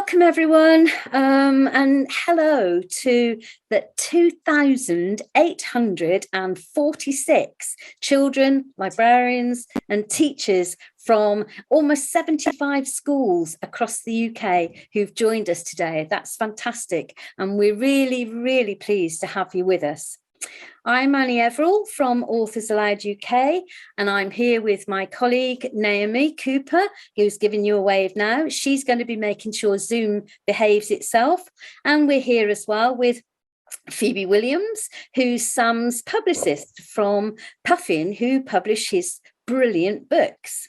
Welcome everyone, and hello to the 2,846 children, librarians and teachers from almost 75 schools across the UK who've joined us today. That's fantastic, and we're really pleased to have you with us. I'm Annie Everall from Authors Aloud UK, and I'm here with my colleague Naomi Cooper, who's giving you a wave now. She's going to be making sure Zoom behaves itself. And we're here as well with Phoebe Williams, who's Sam's publicist from Puffin, who published his brilliant books.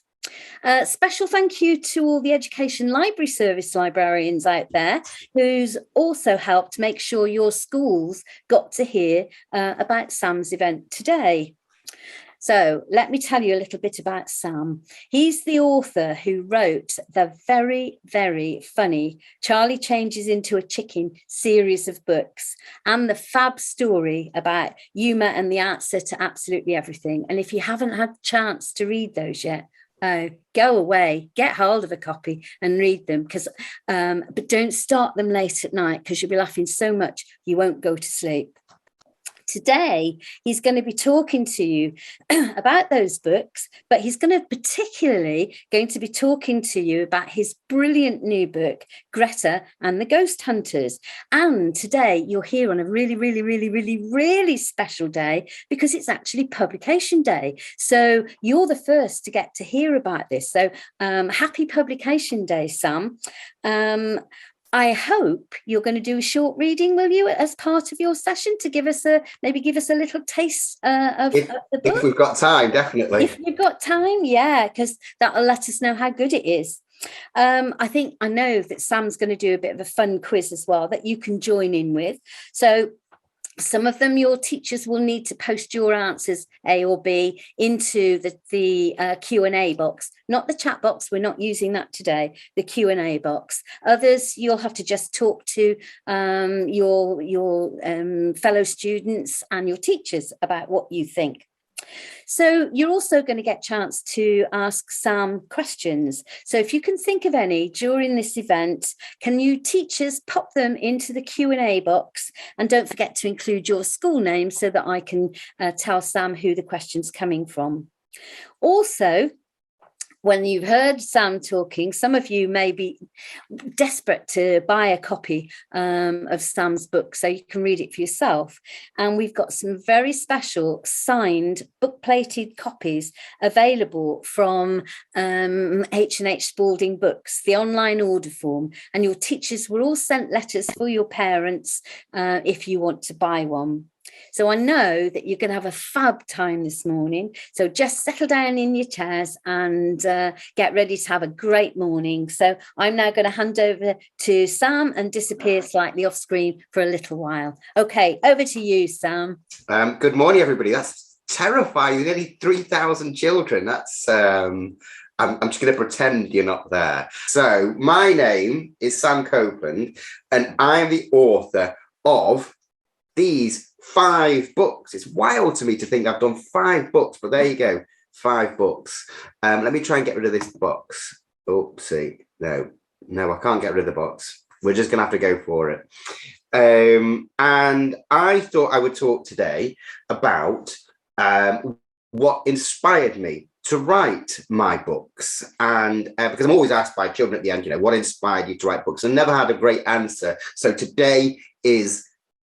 Special thank you to all the Education Library Service librarians out there who's also helped make sure your schools got to hear about Sam's event today. So let me tell you a little bit about Sam. He's the author who wrote the very funny Charlie Changes into a Chicken series of books and the fab story about humour and the answer to absolutely everything. And if you haven't had a chance to read those yet, go away, get hold of a copy and read them, but don't start them late at night because you'll be laughing so much you won't go to sleep. Today, he's going to be talking to you about those books, but he's particularly going to be talking to you about his brilliant new book, Greta and the Ghost Hunters. And today you're here on a really special day because it's actually publication day. So you're the first to get to hear about this. So happy publication day, Sam. I hope you're going to do a short reading, will you, as part of your session to give us a little taste of the book? If we've got time, definitely. If we've got time, yeah, because that'll let us know how good it is. I know that Sam's going to do a bit of a fun quiz as well that you can join in with. So some of them your teachers will need to post your answers, A or B, into the Q&A box, not the chat box. We're not using that today, the Q&A box. Others, you'll have to just talk to your fellow students and your teachers about what you think. So you're also going to get a chance to ask Sam questions. So if you can think of any during this event, can you teachers pop them into the Q&A box, and don't forget to include your school name so that I can tell Sam who the question's coming from. Also, when you've heard Sam talking, some of you may be desperate to buy a copy of Sam's book so you can read it for yourself. And we've got some very special signed book-plated copies available from H&H Spalding Books, the online order form. And your teachers were all sent letters for your parents if you want to buy one. So I know that you're going to have a fab time this morning. So just settle down in your chairs and get ready to have a great morning. So I'm now going to hand over to Sam and disappear slightly off screen for a little while. Okay, over to you, Sam. Good morning, everybody. That's terrifying. Nearly 3,000 children. That's I'm just going to pretend you're not there. So my name is Sam Copeland, and I'm the author of these 5 books. It's wild to me to think I've done 5 books, but there you go, 5 books. Let me try and get rid of this box. Oopsie. No, I can't get rid of the box. We're just going to have to go for it. And I thought I would talk today about what inspired me to write my books. And because I'm always asked by children at the end, what inspired you to write books? And never had a great answer. So today is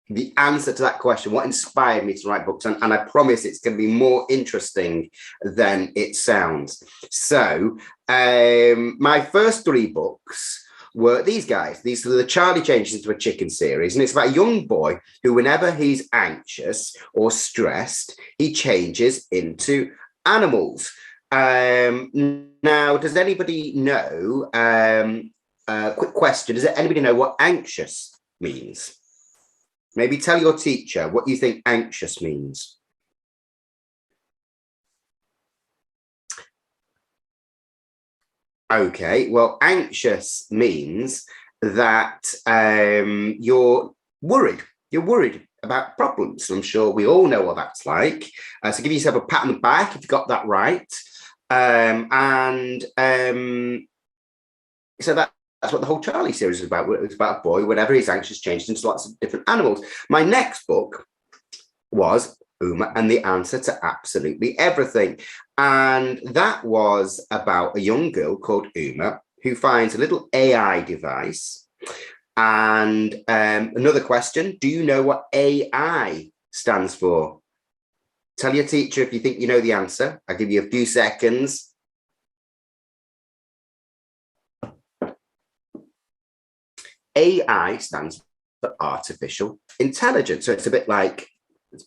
the answer to that question, what inspired me to write books? And I promise it's going to be more interesting than it sounds. So my first 3 books were these guys. These are the Charlie Changes into a Chicken series. And it's about a young boy who, whenever he's anxious or stressed, he changes into animals. Now, does anybody know, quick question, does anybody know what anxious means? Maybe tell your teacher what you think anxious means. Okay, well, anxious means that you're worried. You're worried about problems. I'm sure we all know what that's like. So give yourself a pat on the back if you got that right. So that's what the whole Charlie series is about. It's about a boy, whenever he's anxious, changed into lots of different animals. My next book was Uma and the Answer to Absolutely Everything. And that was about a young girl called Uma who finds a little AI device. And another question, do you know what AI stands for? Tell your teacher if you think you know the answer. I'll give you a few seconds. AI stands for artificial intelligence. So it's a bit like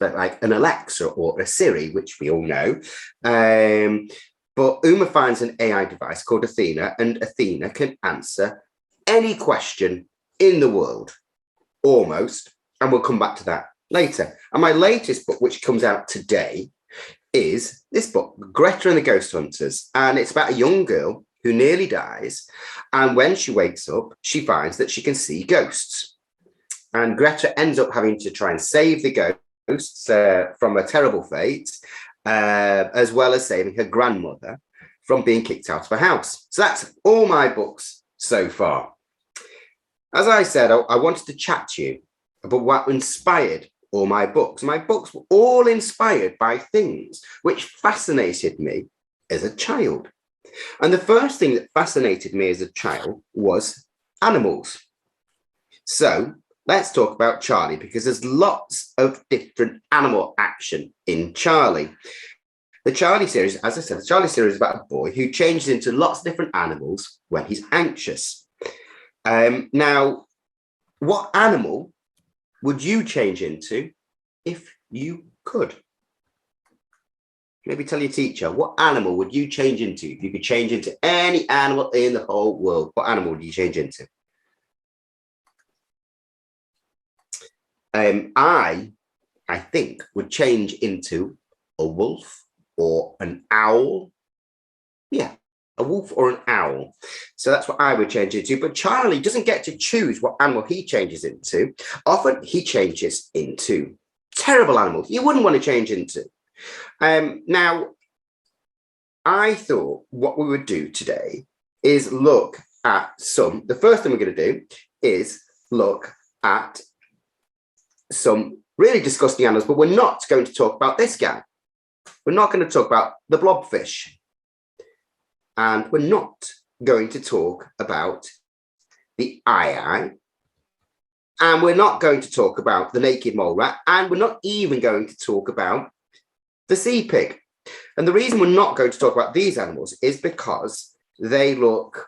an Alexa or a Siri, which we all know. But Uma finds an AI device called Athena, and Athena can answer any question in the world, almost. And we'll come back to that later. And my latest book, which comes out today, is this book, Greta and the Ghost Hunters. And it's about a young girl who nearly dies. And when she wakes up, she finds that she can see ghosts. And Greta ends up having to try and save the ghosts from a terrible fate, as well as saving her grandmother from being kicked out of her house. So that's all my books so far. As I said, I wanted to chat to you about what inspired all my books. My books were all inspired by things which fascinated me as a child. And the first thing that fascinated me as a child was animals. So let's talk about Charlie, because there's lots of different animal action in Charlie. The Charlie series, as I said, the Charlie series is about a boy who changes into lots of different animals when he's anxious. Now, what animal would you change into if you could? Maybe tell your teacher, what animal would you change into? If you could change into any animal in the whole world, what animal would you change into? I think, would change into a wolf or an owl. Yeah, a wolf or an owl. So that's what I would change into. But Charlie doesn't get to choose what animal he changes into. Often he changes into terrible animals you wouldn't want to change into. Now, I thought what we would do today is look at the first thing we're going to do is look at some really disgusting animals, but we're not going to talk about this guy. We're not going to talk about the blobfish. And we're not going to talk about the eye. And we're not going to talk about the naked mole rat. And we're not even going to talk about the sea pig. And the reason we're not going to talk about these animals is because they look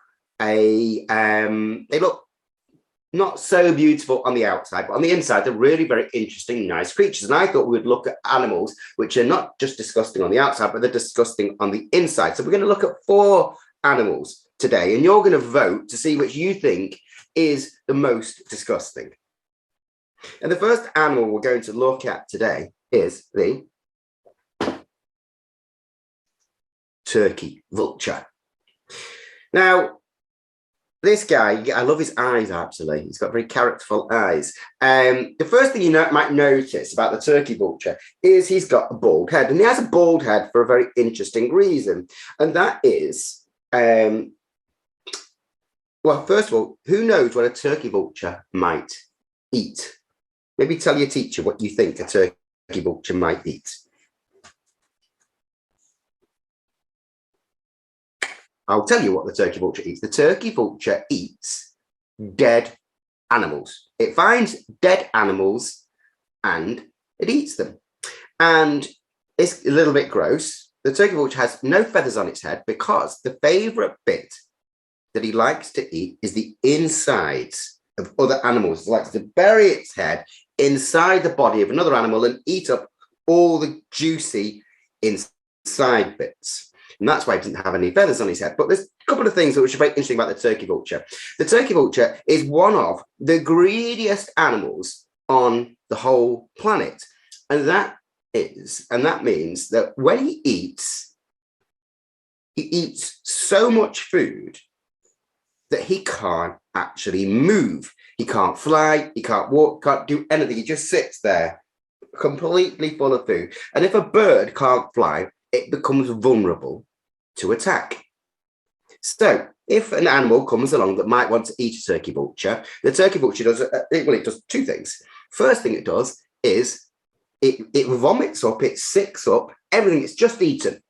not so beautiful on the outside, but on the inside, they're really very interesting, nice creatures. And I thought we would look at animals which are not just disgusting on the outside, but they're disgusting on the inside. So we're going to look at 4 animals today, and you're going to vote to see which you think is the most disgusting. And the first animal we're going to look at today is the turkey vulture. Now, this guy, I love his eyes, actually. He's got very characterful eyes. The first thing you might notice about the turkey vulture is he's got a bald head. And he has a bald head for a very interesting reason. And that is, well, first of all, who knows what a turkey vulture might eat? Maybe tell your teacher what you think a turkey vulture might eat. I'll tell you what the turkey vulture eats. The turkey vulture eats dead animals. It finds dead animals and it eats them. And it's a little bit gross. The turkey vulture has no feathers on its head because the favorite bit that he likes to eat is the insides of other animals. It likes to bury its head inside the body of another animal and eat up all the juicy inside bits. And that's why he doesn't have any feathers on his head. But there's a couple of things which are very interesting about the turkey vulture. The turkey vulture is one of the greediest animals on the whole planet. And that means that when he eats so much food that he can't actually move. He can't fly, he can't walk, can't do anything. He just sits there completely full of food. And if a bird can't fly, it becomes vulnerable to attack. So if an animal comes along that might want to eat a turkey vulture, the turkey vulture does, it does two things. First thing it does is it vomits up, it sicks up everything it's just eaten.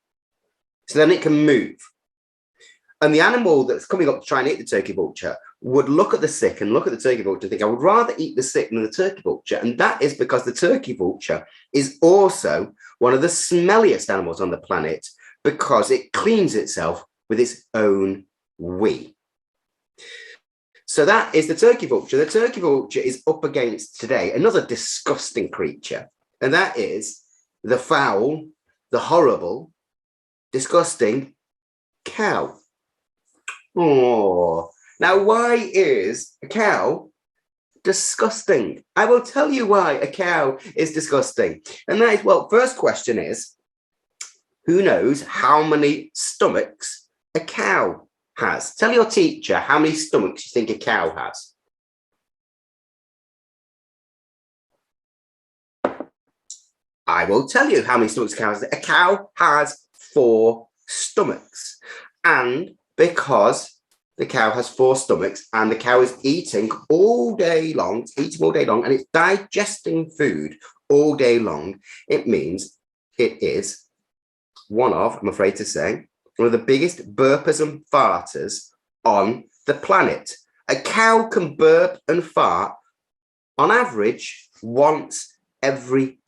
So then it can move. And the animal that's coming up to try and eat the turkey vulture would look at the sick and look at the turkey vulture and think, I would rather eat the sick than the turkey vulture. And that is because the turkey vulture is also one of the smelliest animals on the planet because it cleans itself with its own wee. So that is the turkey vulture. The turkey vulture is up against today another disgusting creature, and that is the foul, the horrible, disgusting cow. Oh, now why is a cow disgusting? I will tell you why a cow is disgusting. And that is, well, first question is, who knows how many stomachs a cow has? Tell your teacher how many stomachs you think a cow has. I will tell you how many stomachs a cow has. A cow has 4 stomachs. And because the cow has 4 stomachs and the cow is eating all day long, and it's digesting food all day long, it means it is one of, I'm afraid to say, one of the biggest burpers and farters on the planet. A cow can burp and fart on average once every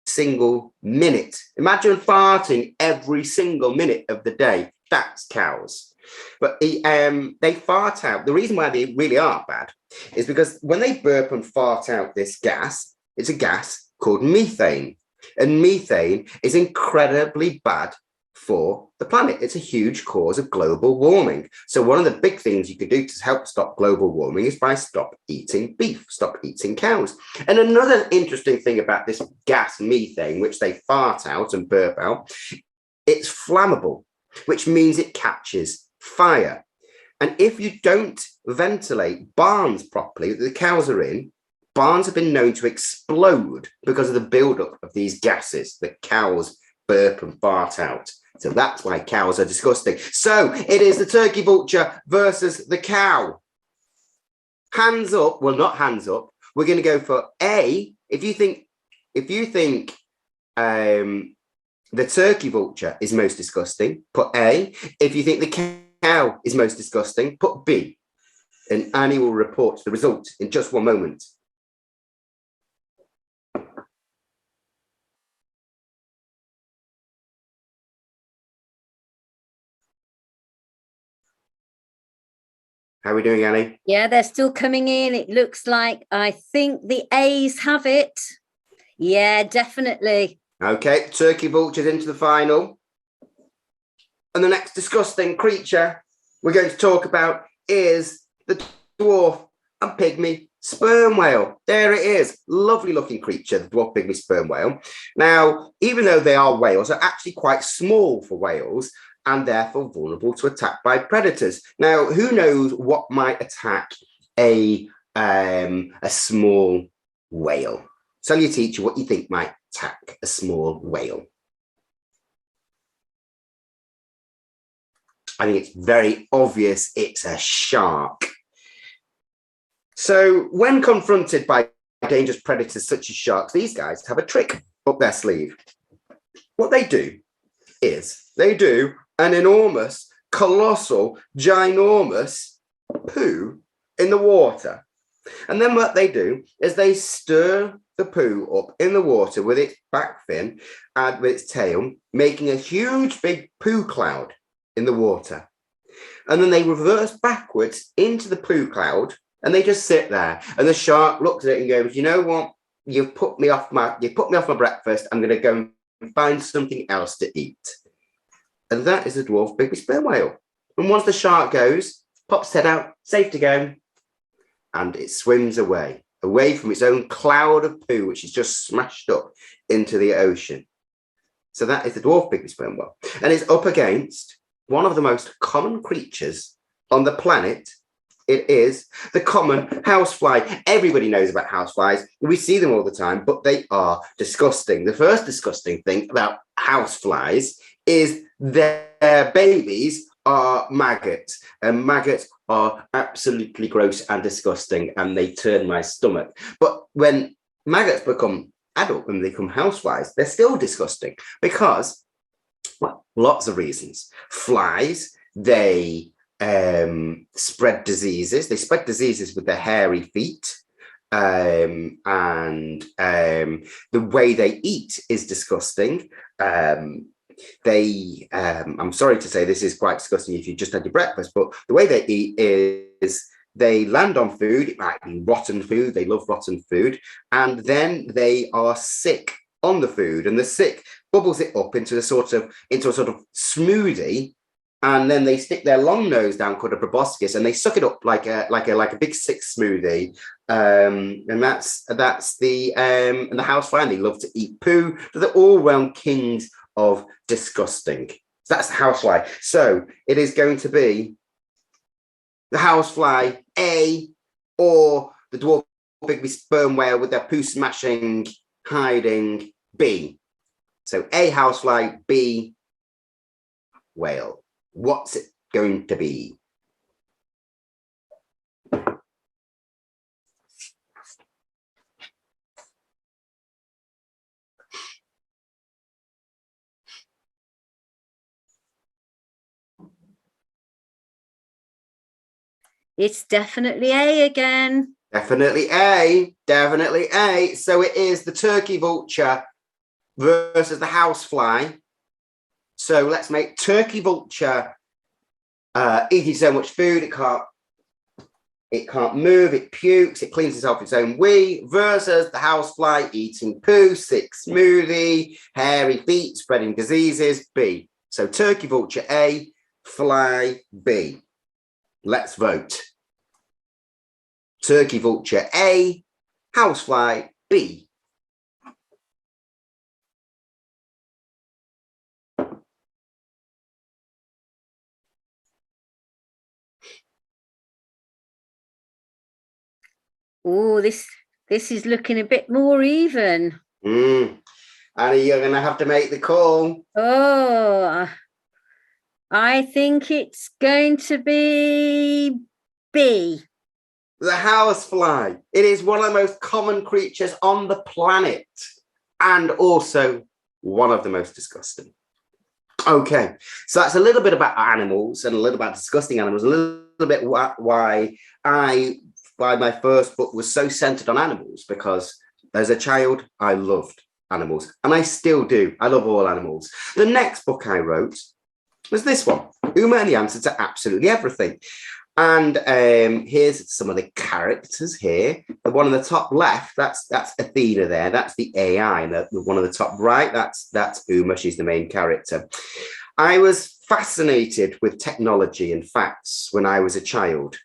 single minute. Imagine farting every single minute of the day. That's cows. But they fart out. The reason why they really are bad is because when they burp and fart out this gas, it's a gas called methane. And methane is incredibly bad for the planet. It's a huge cause of global warming. So one of the big things you could do to help stop global warming is by stop eating beef, stop eating cows. And another interesting thing about this gas methane, which they fart out and burp out, it's flammable, which means it catches fire. And if you don't ventilate barns properly that the cows are in, barns have been known to explode because of the buildup of these gases that cows burp and fart out. So that's why cows are disgusting. So it is the turkey vulture versus the cow. Hands up. Well, not hands up. We're going to go for A. If you think the turkey vulture is most disgusting, put A. If you think the cow is most disgusting, put B. And Annie will report the result in just one moment. How are we doing, Annie? Yeah, they're still coming in. It looks like, I think the A's have it. Yeah, definitely. Okay, turkey vultures into the final. And the next disgusting creature we're going to talk about is the dwarf and pygmy sperm whale. There it is. Lovely looking creature, the dwarf pygmy sperm whale. Now, even though they are whales, they're actually quite small for whales and therefore vulnerable to attack by predators. Now, who knows what might attack a small whale? Tell your teacher what you think might attack a small whale. I think it's very obvious it's a shark. So when confronted by dangerous predators such as sharks, these guys have a trick up their sleeve. What they do is they do an enormous, colossal, ginormous poo in the water. And then what they do is they stir the poo up in the water with its back fin and with its tail, making a huge big poo cloud in the water. And then they reverse backwards into the poo cloud and they just sit there. And the shark looks at it and goes, you know what? You've put me off my breakfast. I'm going to go and find something else to eat. And that is the dwarf pygmy sperm whale. And once the shark goes, pops head out, safe to go, and it swims away from its own cloud of poo, which is just smashed up into the ocean. So that is the dwarf pygmy sperm whale. And it's up against one of the most common creatures on the planet. It is the common housefly. Everybody knows about houseflies. We see them all the time, but they are disgusting. The first disgusting thing about houseflies is their babies are maggots, and maggots are absolutely gross and disgusting, and they turn my stomach. But when maggots become adult and they become houseflies, they're still disgusting because, well, lots of reasons. Flies, they spread diseases. They spread diseases with their hairy feet. And the way they eat is disgusting. I'm sorry to say this is quite disgusting if you just had your breakfast, but the way they eat is they land on food. It might be rotten food. They love rotten food. And then they are sick on the food, and the sick bubbles it up into a sort of smoothie. And then they stick their long nose down called a proboscis, and they suck it up like a big sick smoothie. And that's the and the housefly. They love to eat poo. So they're all round kings of disgusting. So that's the housefly. So it is going to be the housefly A, or the dwarf pygmy sperm whale with their poo smashing hiding B. So A, housefly, B, whale. What's it going to be? It's definitely A again. Definitely A. Definitely A. So it is the turkey vulture versus the housefly. So let's make turkey vulture eating so much food it can't move, it pukes, it cleans itself its own wee, versus the housefly eating poo, sick smoothie, hairy feet, spreading diseases, B. So turkey vulture A, fly B. Let's vote. Turkey vulture A, housefly B. Oh, this is looking a bit more even. Annie, you're going to have to make the call. Oh, I think it's going to be B. The housefly. It is one of the most common creatures on the planet, and also one of the most disgusting. Okay, so that's a little bit about animals and a little about disgusting animals, a little bit why my first book was so centered on animals, because as a child, I loved animals, and I still do. I love all animals. The next book I wrote was this one, Uma and the Answer to Absolutely Everything. And here's some of the characters here. The one on the top left, that's Athena there. That's the AI. And the one on the top right, that's Uma. She's the main character. I was fascinated with technology and facts when I was a child.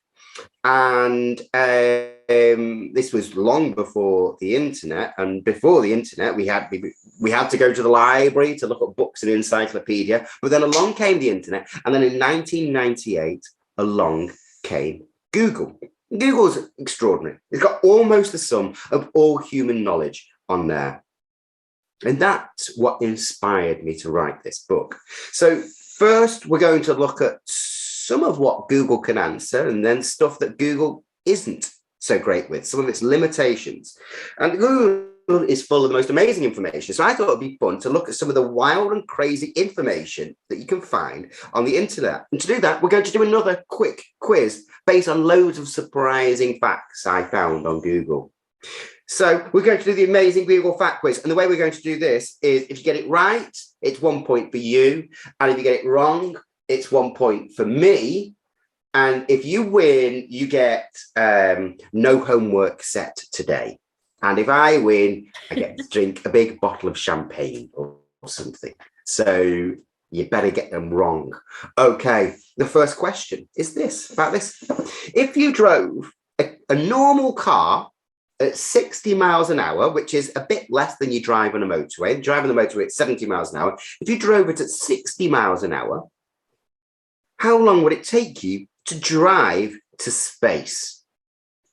And this was long before the internet. And before the internet, we had to go to the library to look at books and encyclopedia. But then along came the internet. And then in 1998, along came Google. Google's extraordinary. It's got almost the sum of all human knowledge on there. And that's what inspired me to write this book. So first, we're going to look at some of what Google can answer, and then stuff that Google isn't so great with, some of its limitations. And Google is full of the most amazing information. So I thought it'd be fun to look at some of the wild and crazy information that you can find on the internet. And to do that, we're going to do another quick quiz based on loads of surprising facts I found on Google. So we're going to do the amazing Google fact quiz. And the way we're going to do this is, if you get it right, it's 1 point for you. And if you get it wrong, it's 1 point for me. And if you win, you get no homework set today. And if I win, I get to drink a big bottle of champagne or something. So you better get them wrong. Okay, the first question is this, about this. If you drove a normal car at 60 miles an hour, which is a bit less than you drive on a motorway, driving the motorway at 70 miles an hour, if you drove it at 60 miles an hour, how long would it take you to drive to space?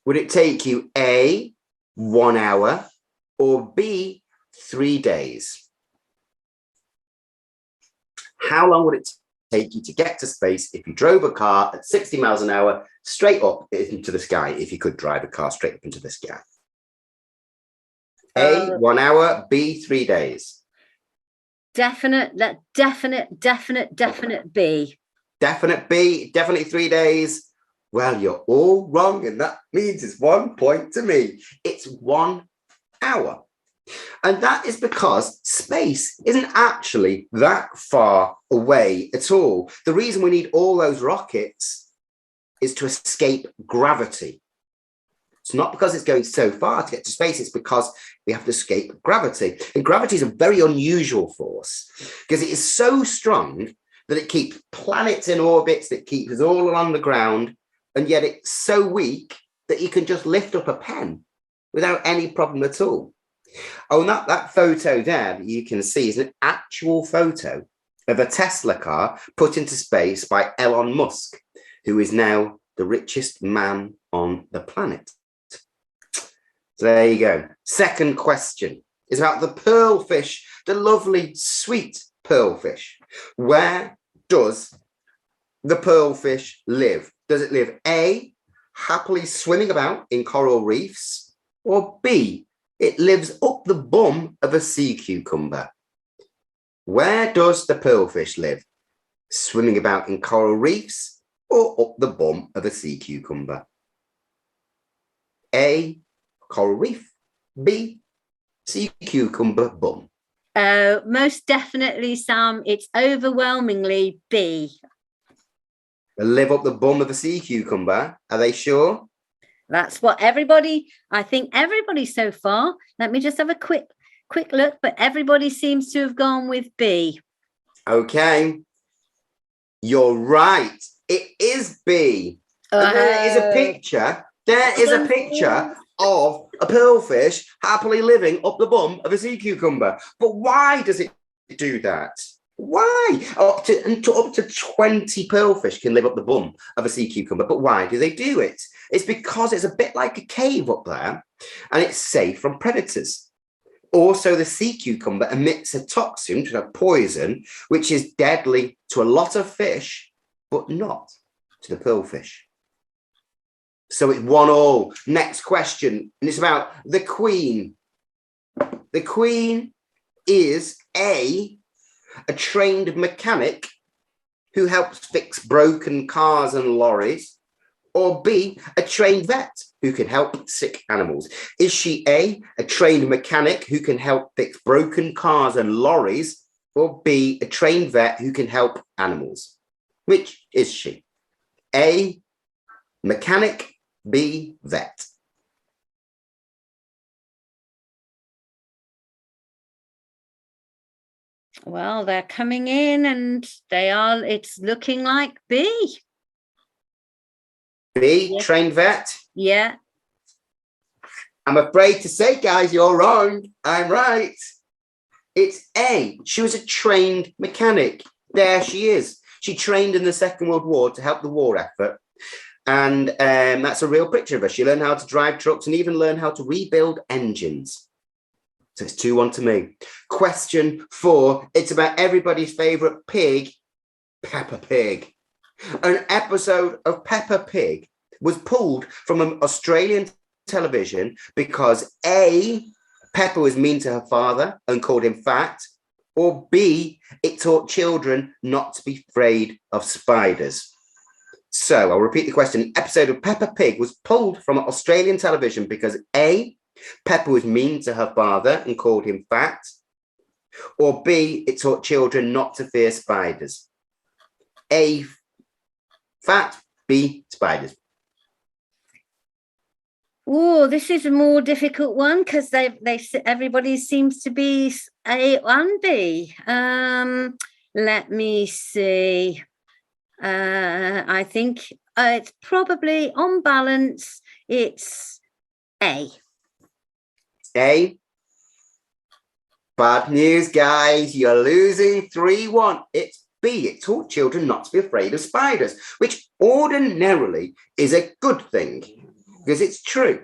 Would it take you A, 1 hour, or B, 3 days? How long would it take you to get to space if you drove a car at 60 miles an hour straight up into the sky, if you could drive a car straight up into the sky? A, 1 hour, B, 3 days. Definite B. Definite B, definitely 3 days. Well, you're all wrong, and that means it's 1 point to me. It's 1 hour. And that is because space isn't actually that far away at all. The reason we need all those rockets is to escape gravity. It's not because it's going so far to get to space, it's because we have to escape gravity. And gravity is a very unusual force because it is so strong that it keeps planets in orbits, that keeps us all along the ground, and yet it's so weak that you can just lift up a pen without any problem at all. Oh, and that photo there that you can see is an actual photo of a Tesla car put into space by Elon Musk, who is now the richest man on the planet. So there you go. Second question is about the pearlfish, the lovely, sweet pearlfish. Where does the pearlfish live? Does it live A, happily swimming about in coral reefs, or B, it lives up the bum of a sea cucumber? Where does the pearlfish live? Swimming about in coral reefs or up the bum of a sea cucumber? A, coral reef. B, sea cucumber bum. Most definitely, Sam. It's overwhelmingly B. They live up the bum of a sea cucumber. Are they sure? That's what I think everybody so far. Let me just have a quick look, but everybody seems to have gone with B. Okay. You're right. It is B. And there is a picture. There is a picture of a pearlfish happily living up the bum of a sea cucumber. But why does it do that? Why? Up to 20 pearlfish can live up the bum of a sea cucumber. But why do they do it? It's because it's a bit like a cave up there, and it's safe from predators. Also, the sea cucumber emits a toxin, which is a poison, which is deadly to a lot of fish, but not to the pearlfish. So it's 1-1. Next question, and it's about the Queen. The Queen is A, trained mechanic who helps fix broken cars and lorries, or B, a trained vet who can help sick animals? Is she A, trained mechanic who can help fix broken cars and lorries, or B, a trained vet who can help animals? Which is she? A, mechanic, B, vet. Well, they're coming in and it's looking like B. B, Yeah. trained vet? Yeah. I'm afraid to say, guys, you're wrong. I'm right. It's A. She was a trained mechanic. There she is. She trained in the Second World War to help the war effort. And that's a real picture of her. She learned how to drive trucks and even learned how to rebuild engines. So it's 2-1 to me. Question 4. It's about everybody's favourite pig, Peppa Pig. An episode of Peppa Pig was pulled from an Australian television because A, Peppa was mean to her father and called him fat, or B, it taught children not to be afraid of spiders. So I'll repeat the question. An episode of Peppa Pig was pulled from Australian television because A, Peppa was mean to her father and called him fat, or B, it taught children not to fear spiders. A, fat, B, spiders. Oh, this is a more difficult one because everybody seems to be A and B. Let me see. I think it's probably on balance. It's A. A. Bad news, guys. You're losing 3-1. It's B. It taught children not to be afraid of spiders, which ordinarily is a good thing because it's true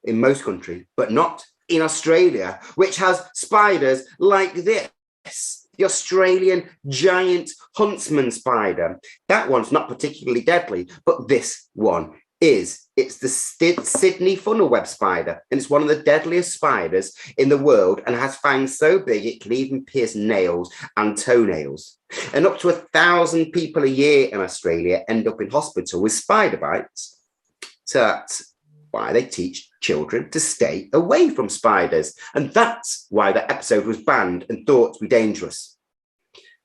in most countries, but not in Australia, which has spiders like this. the Australian giant huntsman spider. That one's not particularly deadly, but this one is. It's the Sydney funnel web spider, and it's one of the deadliest spiders in the world and has fangs so big it can even pierce nails and toenails. And up to 1,000 people a year in Australia end up in hospital with spider bites. So that's why they teach children to stay away from spiders. And that's why that episode was banned and thought to be dangerous.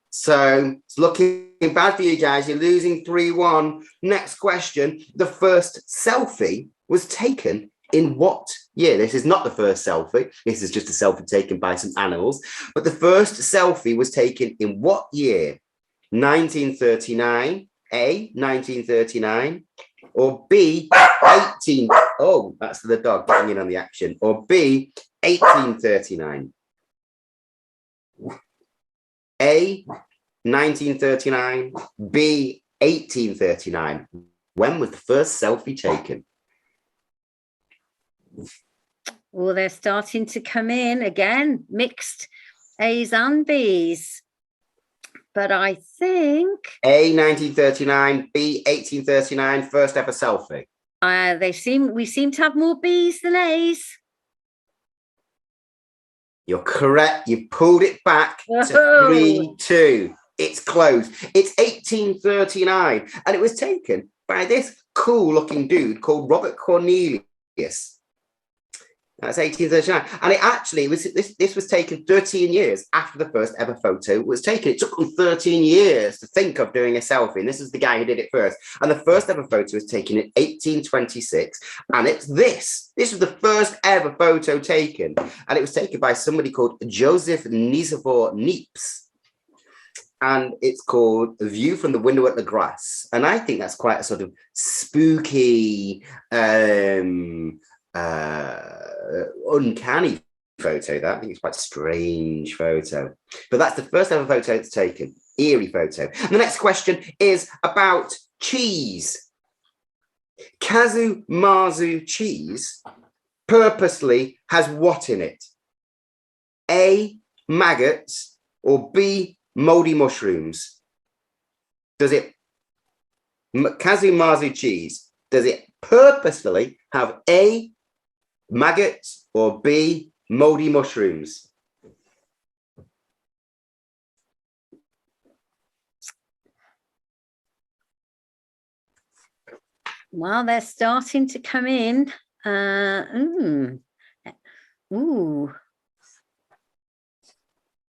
So it's looking bad for you guys. You're losing 3-1. Next question. The first selfie was taken in what year? This is not the first selfie. This is just a selfie taken by some animals. But the first selfie was taken in what year? 1939, A, 1939, or B, 18. Oh, that's the dog getting in on the action. Or B, 1839. A, 1939, B, 1839. When was the first selfie taken? Well, they're starting to come in again, mixed A's and B's. But I think A, 1939, B, 1839, first ever selfie. we seem to have more B's than A's. You're correct. You pulled it back to 3-2. It's close. It's 1839, and it was taken by this cool-looking dude called Robert Cornelius. That's 1839, and it actually was. This was taken 13 years after the first ever photo was taken. It took them 13 years to think of doing a selfie, and this is the guy who did it first. And the first ever photo was taken in 1826, and it's this. This was the first ever photo taken, and it was taken by somebody called Joseph Nicephore Niepce. And it's called A View from the Window at the Grass. And I think that's quite a sort of spooky, uncanny photo. That I think it's quite a strange photo. But that's the first ever photo that's taken. Eerie photo. And the next question is about cheese. Kazu Marzu cheese purposely has what in it? A, maggots, or B, moldy mushrooms? Does it, Kazu Marzu cheese, does it purposefully have A, maggots, or B, moldy mushrooms? Well, they're starting to come in.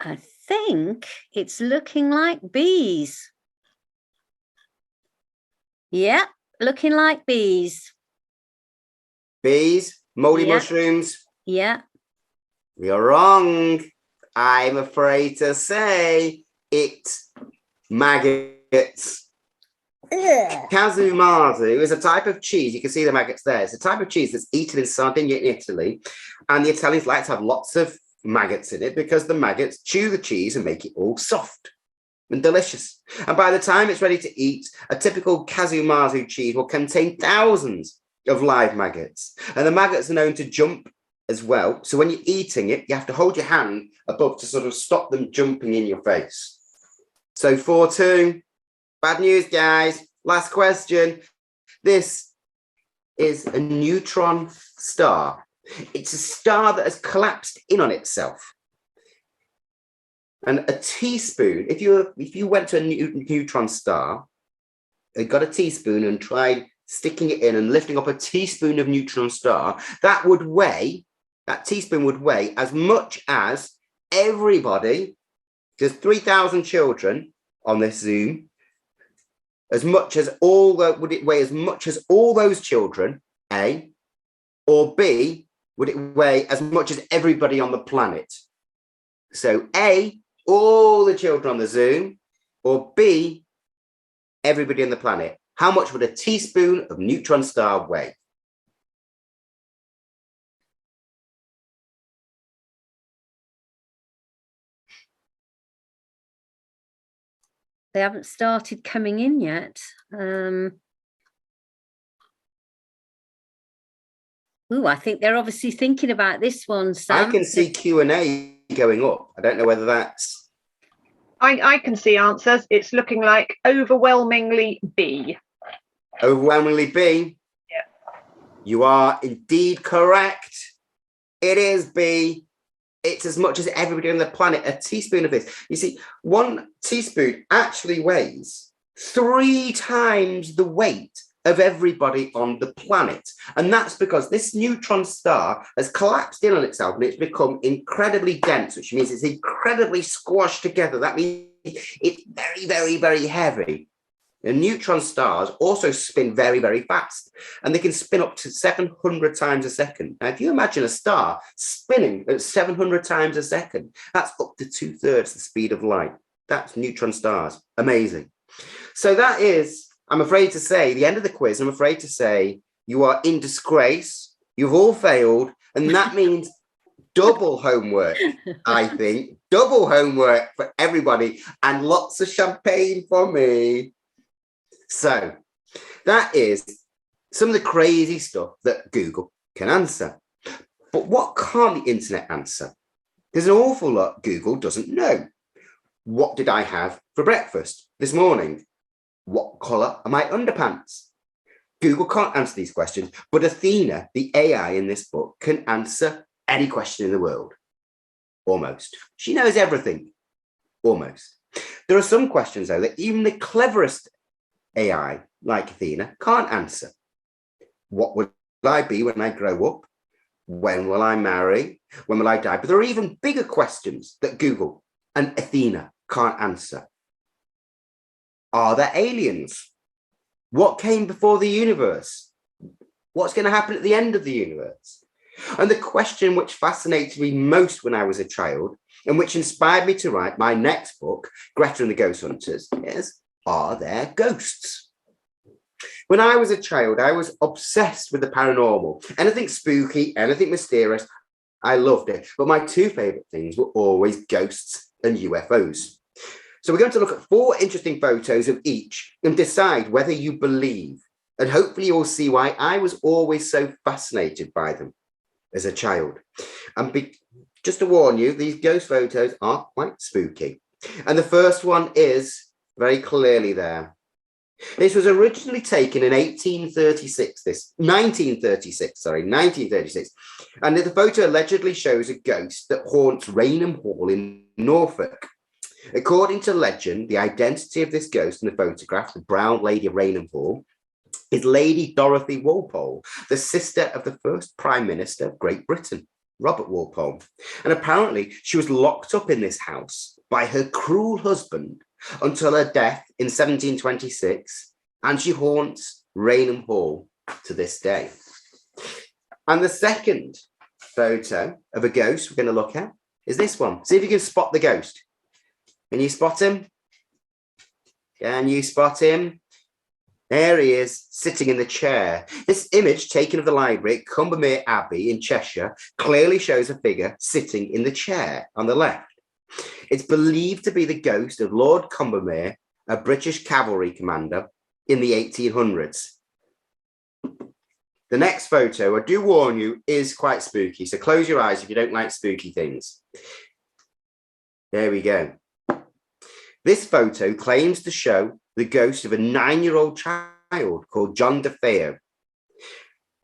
I think it's looking like bees. Yeah, looking like bees. Bees, moldy mushrooms? Yeah. You're wrong. I'm afraid to say it's maggots. Kazu Marzu is a type of cheese. You can see the maggots there. It's a type of cheese that's eaten in Sardinia in Italy. And the Italians like to have lots of maggots in it because the maggots chew the cheese and make it all soft and delicious. And by the time it's ready to eat, a typical Kazu Marzu cheese will contain thousands of live maggots. And the maggots are known to jump as well. So when you're eating it, you have to hold your hand above to sort of stop them jumping in your face. So 4-2. Bad news, guys. Last question. This is a neutron star. It's a star that has collapsed in on itself. And a teaspoon, if you went to a neutron star, and got a teaspoon and tried sticking it in and lifting up a teaspoon of neutron star, that teaspoon would weigh as much as everybody, there's 3,000 children on this Zoom, would it weigh as much as all those children, A, or B, would it weigh as much as everybody on the planet? So A, all the children on the Zoom, or B, everybody on the planet. How much would a teaspoon of neutron star weigh? They haven't started coming in yet. I think they're obviously thinking about this one, Sam. I can see Q&A going up. I don't know whether that's... I can see answers. It's looking like overwhelmingly B. Overwhelmingly B. Yeah. You are indeed correct. It is B. It's as much as everybody on the planet. A teaspoon of this. You see, 1 teaspoon actually weighs 3 times the weight of everybody on the planet. And that's because this neutron star has collapsed in on itself and it's become incredibly dense, which means it's incredibly squashed together. That means it's very, very, very heavy. And neutron stars also spin very, very fast, and they can spin up to 700 times a second. Now, if you imagine a star spinning at 700 times a second, that's up to 2/3 the speed of light. That's neutron stars. Amazing. So that is, I'm afraid to say, the end of the quiz. I'm afraid to say you are in disgrace. You've all failed, and that means double homework, I think. Double homework for everybody, and lots of champagne for me. So that is some of the crazy stuff that Google can answer. But what can't the internet answer? There's an awful lot Google doesn't know. What did I have for breakfast this morning? What colour are my underpants? Google can't answer these questions, but Athena, the AI in this book, can answer any question in the world. Almost. She knows everything. Almost. There are some questions, though, that even the cleverest AI, like Athena, can't answer. What will I be when I grow up? When will I marry? When will I die? But there are even bigger questions that Google and Athena can't answer. Are there aliens? What came before the universe? What's going to happen at the end of the universe? And the question which fascinated me most when I was a child, and which inspired me to write my next book, Greta and the Ghost Hunters, is, are there ghosts? When I was a child, I was obsessed with the paranormal. Anything spooky, anything mysterious, I loved it. But my 2 favourite things were always ghosts and UFOs. So we're going to look at 4 interesting photos of each and decide whether you believe. And hopefully you'll see why I was always so fascinated by them as a child. And just to warn you, these ghost photos are quite spooky. And the first one is very clearly there. This was originally taken in 1936. And the photo allegedly shows a ghost that haunts Rainham Hall in Norfolk. According to legend, the identity of this ghost in the photograph, the Brown Lady of Rainham Hall, is Lady Dorothy Walpole, the sister of the first Prime Minister of Great Britain, Robert Walpole. And apparently she was locked up in this house by her cruel husband until her death in 1726, and she haunts Rainham Hall to this day. And the second photo of a ghost we're going to look at is this one. See if you can spot the ghost. Can you spot him? Can you spot him? There he is, sitting in the chair. This image taken of the library at Cumbermere Abbey in Cheshire clearly shows a figure sitting in the chair on the left. It's believed to be the ghost of Lord Cumbermere, a British cavalry commander in the 1800s. The next photo, I do warn you, is quite spooky. So close your eyes if you don't like spooky things. There we go. This photo claims to show the ghost of a 9-year-old child called John DeFeo.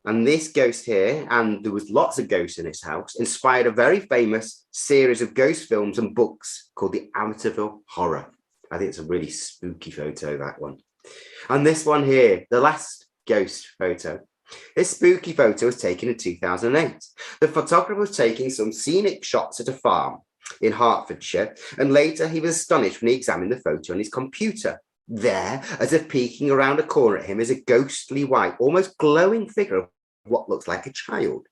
And this ghost here, and there was lots of ghosts in his house, inspired a very famous series of ghost films and books called the Amityville Horror. I think it's a really spooky photo, that one. And this one here, the last ghost photo. This spooky photo was taken in 2008. The photographer was taking some scenic shots at a farm in Hertfordshire, and later he was astonished when he examined the photo on his computer. There, as if peeking around a corner at him, is a ghostly white, almost glowing figure of what looks like a child.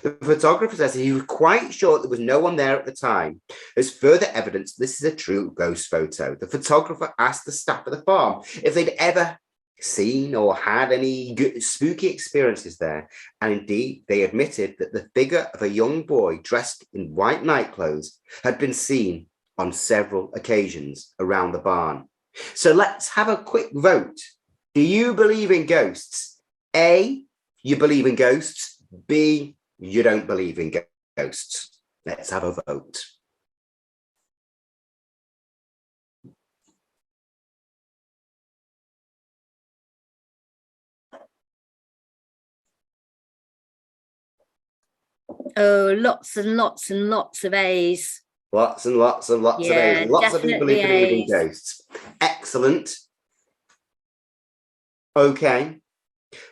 The photographer says he was quite sure there was no one there at the time. As further evidence, this is a true ghost photo. The photographer asked the staff of the farm if they'd ever seen or had any spooky experiences there. And indeed, they admitted that the figure of a young boy dressed in white nightclothes had been seen on several occasions around the barn. So let's have a quick vote. Do you believe in ghosts? A, you believe in ghosts. B, you don't believe in ghosts. Let's have a vote. Oh, lots and lots and lots of A's. Lots and lots and lots of Yeah, A's. Lots of people who definitely believe in A's. ghosts. Excellent. Okay.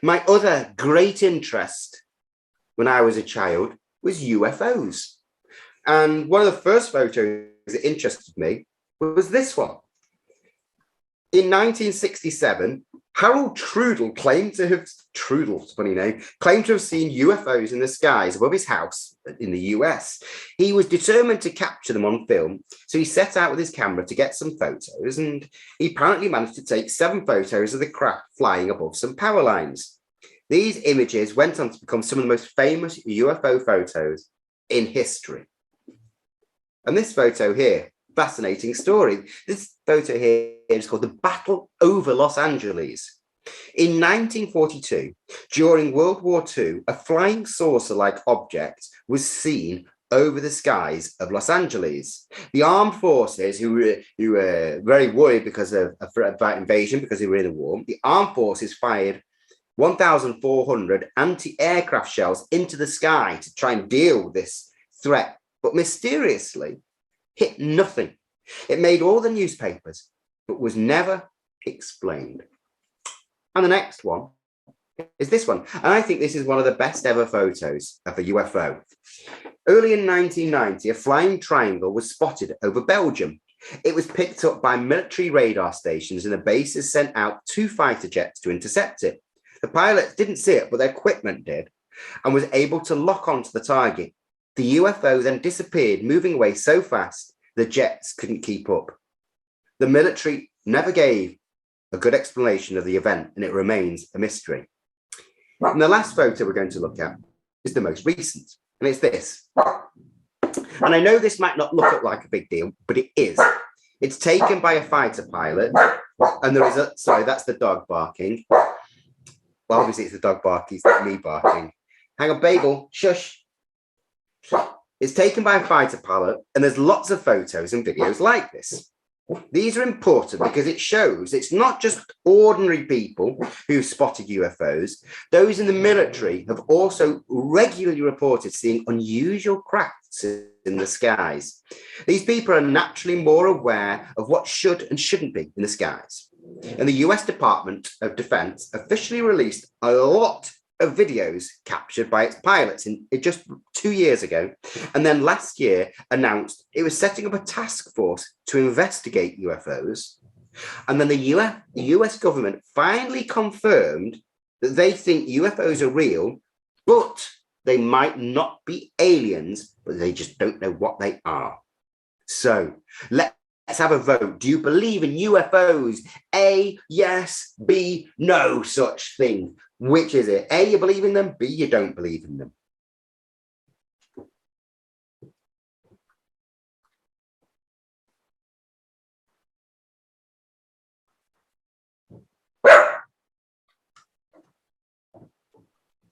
My other great interest when I was a child was UFOs. And one of the first photos that interested me was this one. In 1967, Harold Trudell claimed to have, Trudell's funny name, claimed to have seen UFOs in the skies above his house in the US. He was determined to capture them on film, so he set out with his camera to get some photos, and he apparently managed to take 7 photos of the craft flying above some power lines. These images went on to become some of the most famous UFO photos in history. And this photo here, fascinating story. This photo here is called the Battle over Los Angeles. In 1942, during World War II, a flying saucer-like object was seen over the skies of Los Angeles. The armed forces, who were very worried because of about invasion, because they were in a war, the armed forces fired 1,400 anti-aircraft shells into the sky to try and deal with this threat, but mysteriously hit nothing. It made all the newspapers, but was never explained. And the next one is this one. And I think this is one of the best ever photos of a UFO. Early in 1990, a flying triangle was spotted over Belgium. It was picked up by military radar stations, and the bases sent out 2 fighter jets to intercept it. The pilots didn't see it, but their equipment did, and was able to lock onto the target. The UFO then disappeared, moving away so fast the jets couldn't keep up. The military never gave a good explanation of the event, and it remains a mystery. And the last photo we're going to look at is the most recent, and it's this. And I know this might not look like a big deal, but it is. It's taken by a fighter pilot, and there is a, sorry, that's the dog barking. Well, obviously it's the dog barking, it's not me barking. Hang on, Babel, shush. It's taken by a fighter pilot, and there's lots of photos and videos like this. These are important because it shows it's not just ordinary people who've spotted UFOs. Those in the military have also regularly reported seeing unusual crafts in the skies. These people are naturally more aware of what should and shouldn't be in the skies. And the US Department of Defense officially released a lot of videos captured by its pilots in just 2 years ago, and then last year announced it was setting up a task force to investigate UFOs. And then the US government finally confirmed that they think UFOs are real, but they might not be aliens, but they just don't know what they are. So let's have a vote. Do you believe in UFOs? A, yes. B, no such thing. Which is it? A, you believe in them. B, you don't believe in them.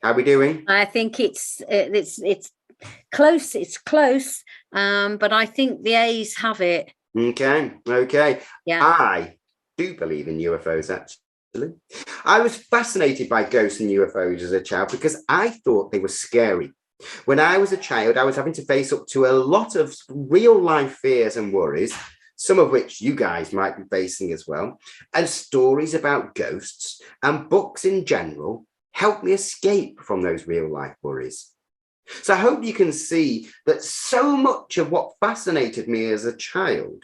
How are we doing? I think it's close. It's close, but I think the A's have it. Okay. Yeah. I do believe in UFOs, actually. I was fascinated by ghosts and UFOs as a child because I thought they were scary. When I was a child, I was having to face up to a lot of real life fears and worries, some of which you guys might be facing as well. And stories about ghosts and books in general helped me escape from those real life worries. So I hope you can see that so much of what fascinated me as a child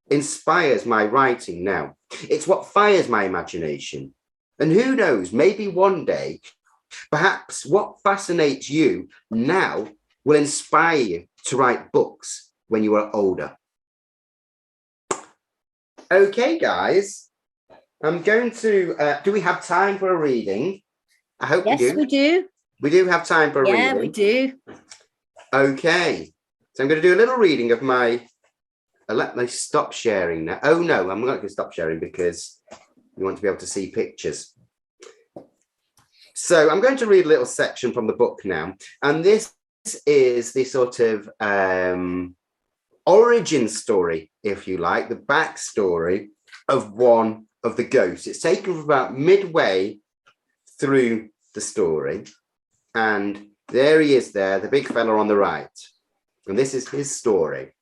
inspires my writing now. It's what fires my imagination. And who knows, maybe one day, perhaps what fascinates you now will inspire you to write books when you are older. Okay, guys, I'm going to, do we have time for a reading? I hope yes, we do. We do. We do have time for a reading. Yeah, we do. Okay, so I'm going to do a little reading of my, let me stop sharing now. Oh no, I'm not going to stop sharing because you want to be able to see pictures. So I'm going to read a little section from the book now. And this is the sort of origin story, if you like, the backstory of one of the ghosts. It's taken from about midway through the story, and There he is there, the big fella on the right. And this is his story.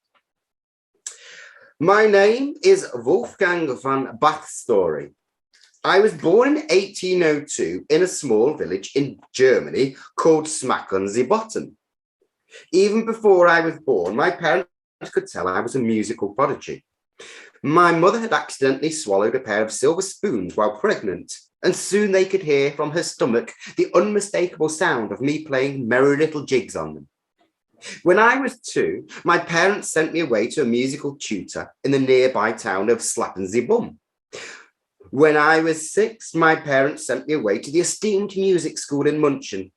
My name is Wolfgang van Bachstory. I was born in 1802 in a small village in Germany called Smack on the Bottom. Even before I was born, my parents could tell I was a musical prodigy. My mother had accidentally swallowed a pair of silver spoons while pregnant, and soon they could hear from her stomach the unmistakable sound of me playing merry little jigs on them. When I was 2, my parents sent me away to a musical tutor in the nearby town of Slappensee-Bum. When I was 6, my parents sent me away to the esteemed music school in München.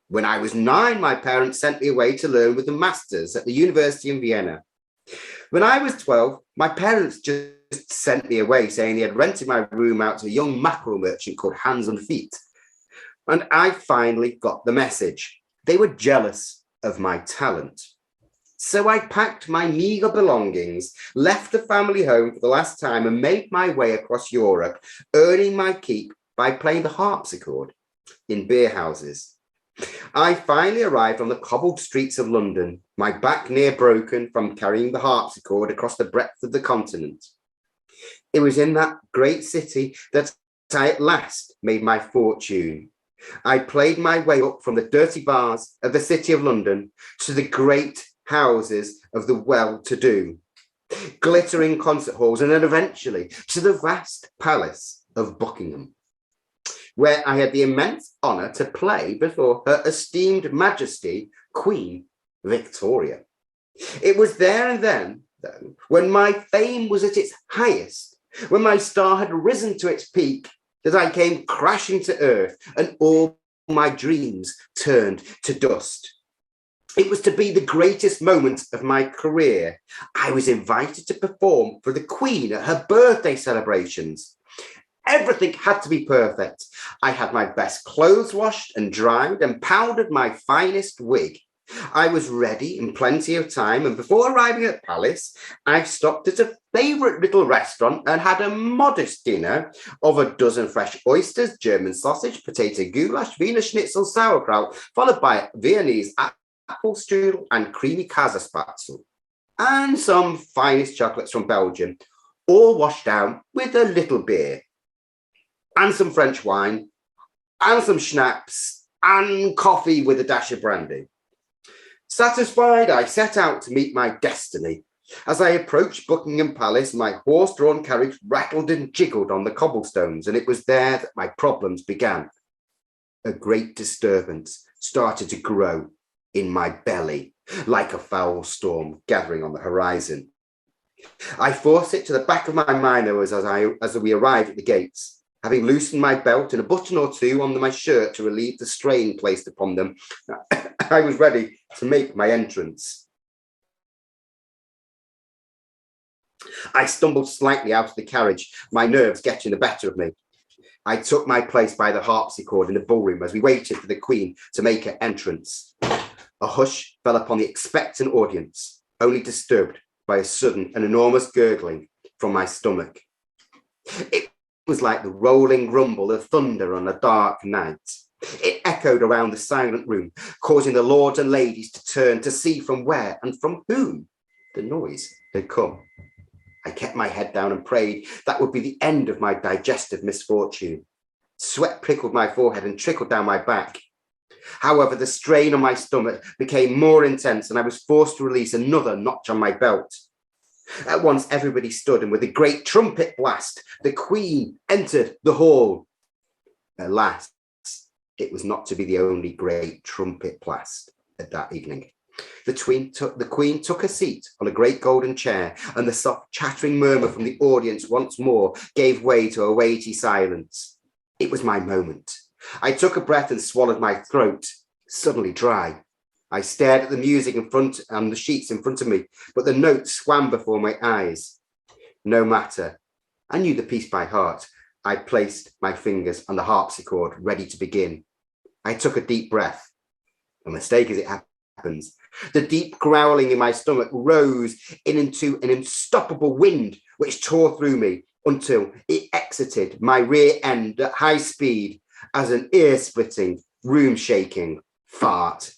When I was 9, my parents sent me away to learn with the masters at the University in Vienna. When I was 12, my parents just sent me away, saying they had rented my room out to a young mackerel merchant called Hans and Feet. And I finally got the message. They were jealous of my talent. So I packed my meagre belongings, left the family home for the last time, and made my way across Europe, earning my keep by playing the harpsichord in beer houses. I finally arrived on the cobbled streets of London, my back near broken from carrying the harpsichord across the breadth of the continent. It was in that great city that I at last made my fortune. I played my way up from the dirty bars of the City of London to the great houses of the well-to-do, glittering concert halls, and then eventually to the vast palace of Buckingham, where I had the immense honour to play before Her Esteemed Majesty, Queen Victoria. It was there and then, though, when my fame was at its highest, when my star had risen to its peak, that I came crashing to earth and all my dreams turned to dust. It was to be the greatest moment of my career. I was invited to perform for the Queen at her birthday celebrations. Everything had to be perfect. I had my best clothes washed and dried and powdered my finest wig. I was ready in plenty of time, and before arriving at the palace, I stopped at a favourite little restaurant and had a modest dinner of a dozen fresh oysters, German sausage, potato goulash, Wiener Schnitzel, sauerkraut, followed by Viennese apple strudel and creamy Käsespätzle, and some finest chocolates from Belgium, all washed down with a little beer, and some French wine, and some schnapps, and coffee with a dash of brandy. Satisfied, I set out to meet my destiny. As I approached Buckingham Palace, my horse-drawn carriage rattled and jiggled on the cobblestones, and it was there that my problems began. A great disturbance started to grow in my belly, like a foul storm gathering on the horizon. I forced it to the back of my mind, though, as we arrived at the gates. Having loosened my belt and a button or two on my shirt to relieve the strain placed upon them, I was ready to make my entrance. I stumbled slightly out of the carriage, my nerves getting the better of me. I took my place by the harpsichord in the ballroom as we waited for the Queen to make her entrance. A hush fell upon the expectant audience, only disturbed by a sudden and enormous gurgling from my stomach. It was like the rolling rumble of thunder on a dark night. It echoed around the silent room, causing the lords and ladies to turn to see from where and from whom the noise had come. I kept my head down and prayed that would be the end of my digestive misfortune. Sweat prickled my forehead and trickled down my back. However, the strain on my stomach became more intense, and I was forced to release another notch on my belt. At once, everybody stood, and with a great trumpet blast, the Queen entered the hall. Alas, it was not to be the only great trumpet blast at that evening. The Queen took a seat on a great golden chair, and the soft chattering murmur from the audience once more gave way to a weighty silence. It was my moment. I took a breath and swallowed my throat, suddenly dry. I stared at the music in front and the sheets in front of me, but the notes swam before my eyes. No matter. I knew the piece by heart. I placed my fingers on the harpsichord, ready to begin. I took a deep breath. A mistake as it happens. The deep growling in my stomach rose into an unstoppable wind which tore through me until it exited my rear end at high speed as an ear-splitting, room-shaking fart.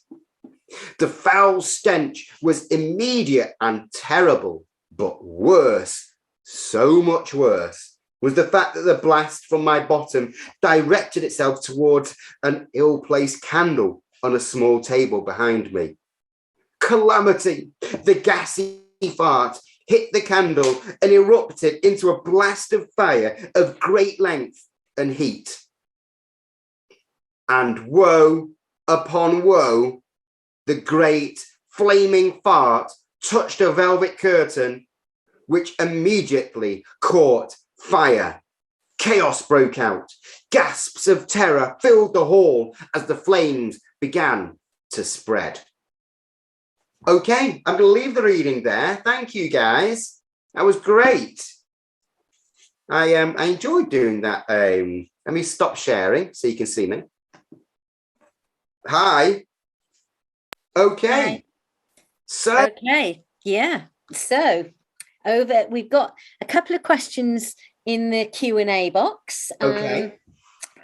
The foul stench was immediate and terrible, but worse, so much worse, was the fact that the blast from my bottom directed itself towards an ill-placed candle on a small table behind me. Calamity! The gassy fart hit the candle and erupted into a blast of fire of great length and heat. And woe upon woe, the great flaming fart touched a velvet curtain, which immediately caught fire. Chaos broke out. Gasps of terror filled the hall as the flames began to spread. Okay, I'm going to leave the reading there. Thank you, guys. That was great. I enjoyed doing that. Let me stop sharing so you can see me. Hi. Okay. Hi. So. Okay. Yeah. So we've got a couple of questions in the Q&A box. Okay.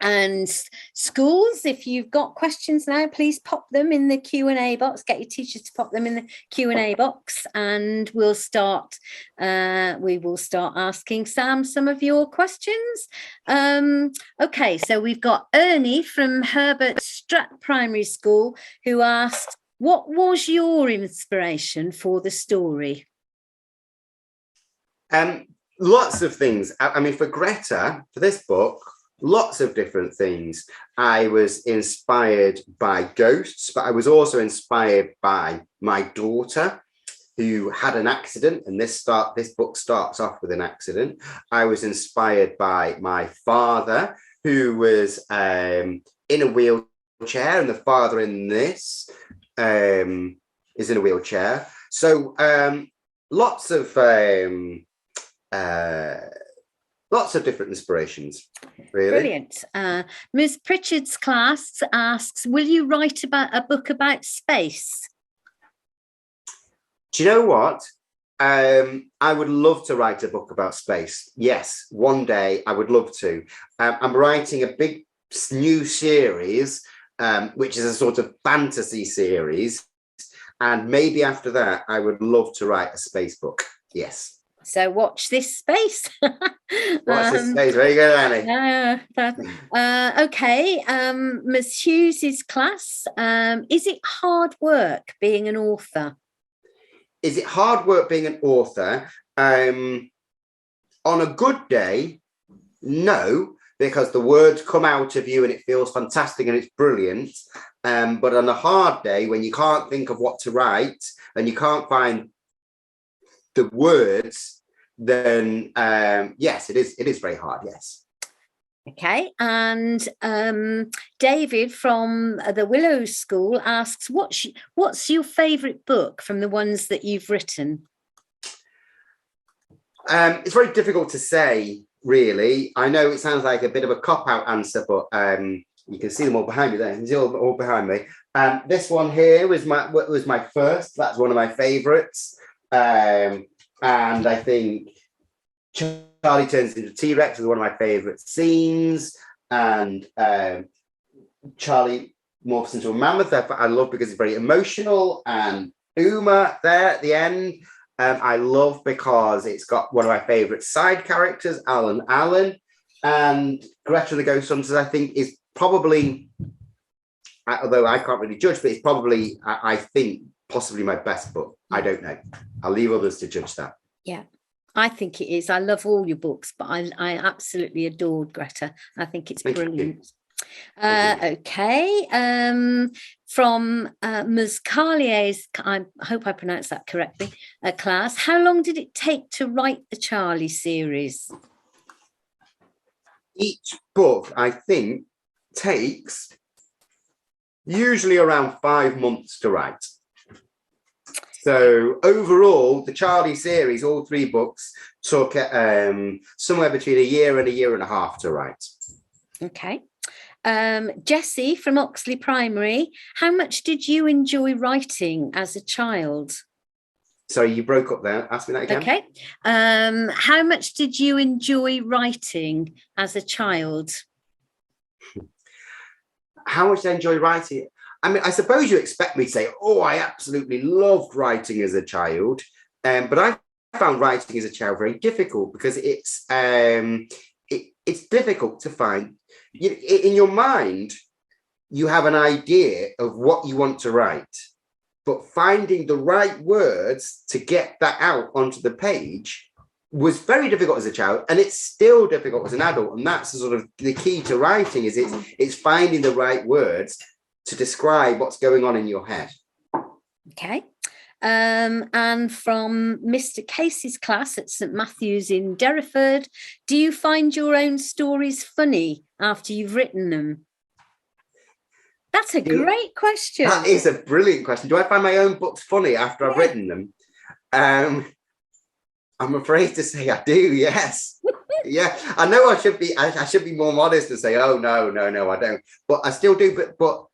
And schools, if you've got questions now, please pop them in the Q&A box. Get your teachers to pop them in the Q&A box, and we'll start. We will start asking Sam some of your questions. Okay, so we've got Ernie from Herbert Stratt Primary School, who asked, "What was your inspiration for the story?" Lots of things. I mean, for Greta, for this book, lots of different things. I was inspired by ghosts, but I was also inspired by my daughter, who had an accident, and this book starts off with an accident. I was inspired by my father, who was in a wheelchair, and the father in this is in a wheelchair. So lots of different inspirations, really. Brilliant. Ms. Pritchard's class asks, "Will you write about a book about space?" Do you know what? I would love to write a book about space. Yes, one day I would love to. I'm writing a big new series, which is a sort of fantasy series. And maybe after that, I would love to write a space book. Yes. So watch this space. Watch this space. Very good, Annie. Okay. Ms. Hughes's class, is it hard work being an author? Is it hard work being an author? On a good day, no, because the words come out of you and it feels fantastic and it's brilliant. But on a hard day, when you can't think of what to write and you can't find the words, then yes, it is very hard. Yes. Okay. And David from the Willow School asks, what's your favourite book from the ones that you've written? It's very difficult to say, really. I know it sounds like a bit of a cop-out answer, but you can see them all behind me there. You can see all behind me. This one here was my first. That's one of my favourites. And I think Charlie Turns into T-Rex is one of my favourite scenes. And Charlie morphs into a mammoth. I love because it's very emotional. And Uma there at the end, I love because it's got one of my favourite side characters, Alan Allen. And Greta the Ghost Hunters, I think, is probably, although I can't really judge, but it's probably, I think, possibly my best book. I don't know. I'll leave others to judge that. Yeah. I think it is. I love all your books, but I absolutely adored Greta. I think it's brilliant. Okay. From Ms. Carlier's, I hope I pronounced that correctly, class, how long did it take to write the Charlie series? Each book, I think, takes usually around 5 months to write. So overall, the Charlie series, all 3 books, took somewhere between a year and a half to write. Okay. Jessie from Oxley Primary, how much did you enjoy writing as a child? Sorry, you broke up there. Ask me that again. Okay. How much did you enjoy writing as a child? How much did I enjoy writing? I mean, I suppose you expect me to say, oh, I absolutely loved writing as a child. But I found writing as a child very difficult because it's difficult to find. In your mind, you have an idea of what you want to write, but finding the right words to get that out onto the page was very difficult as a child, and it's still difficult as an adult. And that's sort of the key to writing, is it's finding the right words to describe what's going on in your head. Okay. And from Mr. Casey's class at St Matthew's in Derriford, do you find your own stories funny after you've written them? That's a great question. That is a brilliant question. Do I find my own books funny after I've written them? I'm afraid to say I do, yes. Yeah, I know I should be more modest and say, oh, no, I don't. But I still do, but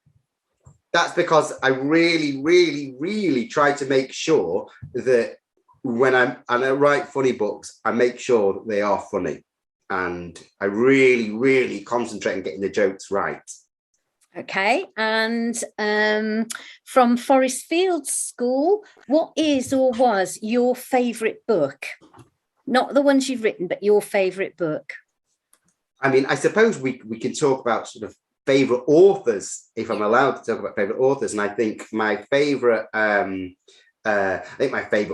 that's because I really, really, really try to make sure that when I write funny books, I make sure that they are funny. And I really, really concentrate on getting the jokes right. Okay. And from Forest Fields School, what is or was your favourite book? Not the ones you've written, but your favourite book. I mean, I suppose we can talk about sort of favourite authors, if I'm allowed to talk about favourite authors. And I think my favourite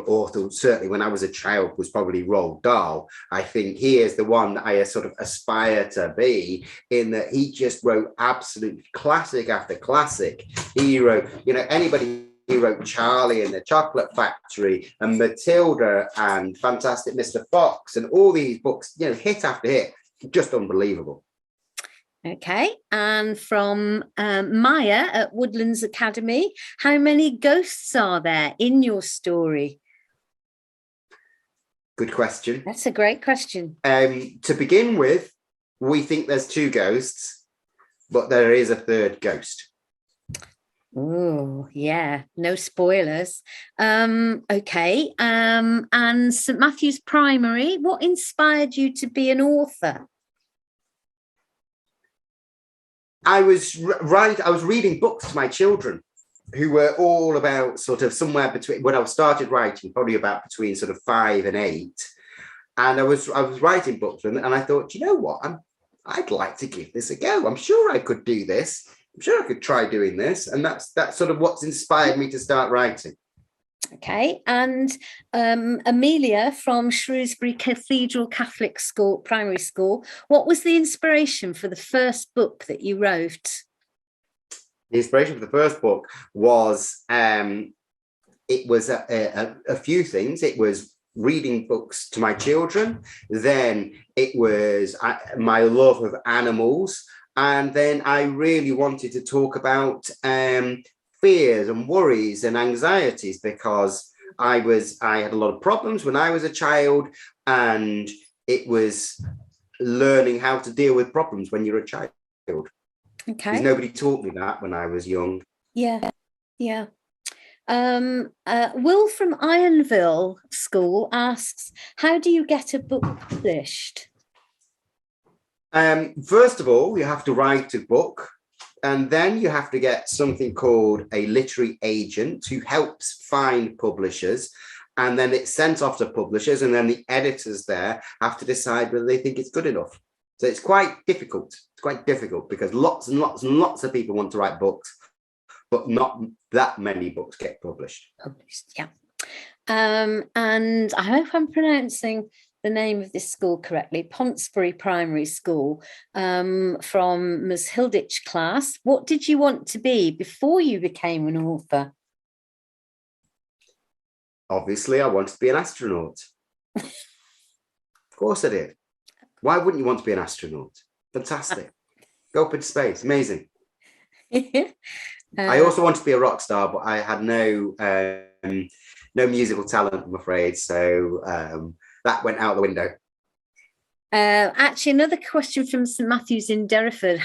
author, certainly when I was a child, was probably Roald Dahl. I think he is the one that I sort of aspire to be, in that he just wrote absolute classic after classic. He wrote, he wrote Charlie and the Chocolate Factory and Matilda and Fantastic Mr. Fox and all these books, hit after hit, just unbelievable. Okay, and from Maya at Woodlands Academy, how many ghosts are there in your story? Good question. That's a great question. To begin with, we think there's 2 ghosts, but there is a 3rd ghost. Oh, yeah, no spoilers. Okay, and St Matthew's Primary, what inspired you to be an author? I was reading books to my children who were all about sort of somewhere between, when I started writing, probably about between sort of 5 and 8. And I was writing books for them, and I thought, you know what, I'd like to give this a go. I'm sure I could do this. I'm sure I could try doing this. And that's sort of what's inspired me to start writing. Okay, and Amelia from Shrewsbury Cathedral Catholic School, Primary School, what was the inspiration for the first book that you wrote? The inspiration for the first book was, it was a few things. It was reading books to my children. Then it was my love of animals. And then I really wanted to talk about fears and worries and anxieties, because I had a lot of problems when I was a child, and it was learning how to deal with problems when you're a child. Okay. Because nobody taught me that when I was young. Yeah. Will from Ironville School asks, how do you get a book published? First of all, you have to write a book. And then you have to get something called a literary agent who helps find publishers. And then it's sent off to publishers. And then the editors there have to decide whether they think it's good enough. So it's quite difficult. It's quite difficult because lots and lots and lots of people want to write books, but not that many books get published. Yeah. And I hope I'm pronouncing the name of this school correctly, Ponsbury Primary School, from Ms. Hilditch class. What did you want to be before you became an author? Obviously, I wanted to be an astronaut. Of course I did. Why wouldn't you want to be an astronaut? Fantastic. Go up into space. Amazing. I also wanted to be a rock star, but I had no musical talent, I'm afraid. So that went out the window. Actually, another question from St Matthew's in Derriford.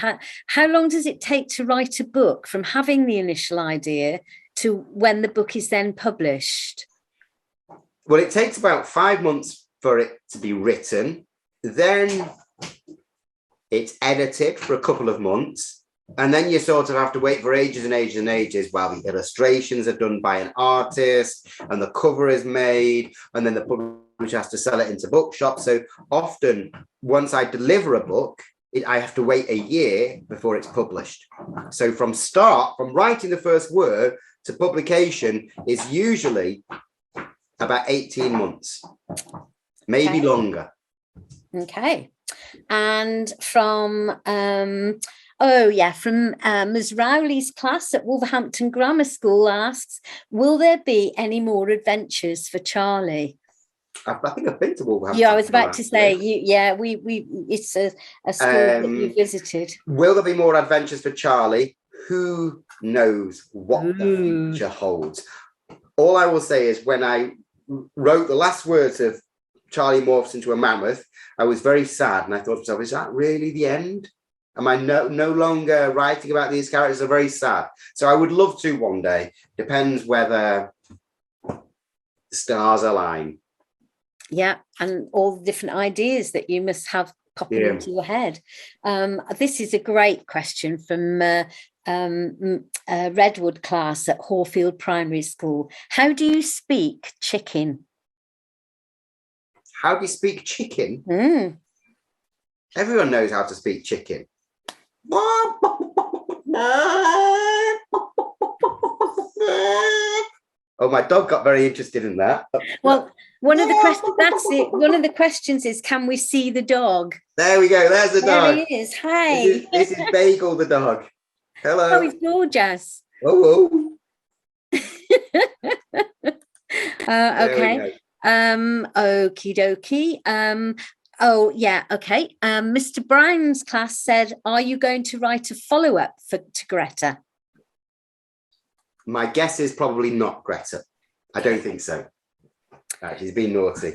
How long does it take to write a book from having the initial idea to when the book is then published? Well, it takes about 5 months for it to be written. Then it's edited for a couple of months. And then you sort of have to wait for ages and ages and ages while the illustrations are done by an artist and the cover is made, and then the publisher has to sell it into bookshops. So often, once I deliver a book, I have to wait a year before it's published. So from writing the first word to publication is usually about 18 months, maybe longer. Okay. And from Ms. Rowley's class at Wolverhampton Grammar School asks, will there be any more adventures for Charlie? I think I've been to Wolverhampton. Yeah, I was about to say, it's a school that you visited. Will there be more adventures for Charlie? Who knows what the future holds? All I will say is when I wrote the last words of Charlie morphs into a mammoth, I was very sad, and I thought to myself, is that really the end? Am I no longer writing about these characters? Are very sad. So I would love to one day. Depends whether the stars align. Yeah, and all the different ideas that you must have popping into your head. This is a great question from Redwood class at Horfield Primary School. How do you speak chicken? How do you speak chicken? Everyone knows how to speak chicken. Oh, my dog got very interested in that. Well, one of the questions, that's it. One of the questions is, can we see the dog? There we go. There's the dog. There he is. Hi. This is Bagel the dog. Hello. Oh, he's gorgeous. Oh. Okay. Okie dokie. Okay. Mr. Brown's class said, are you going to write a follow-up to Greta? My guess is probably not Greta. I don't think so. She's been naughty.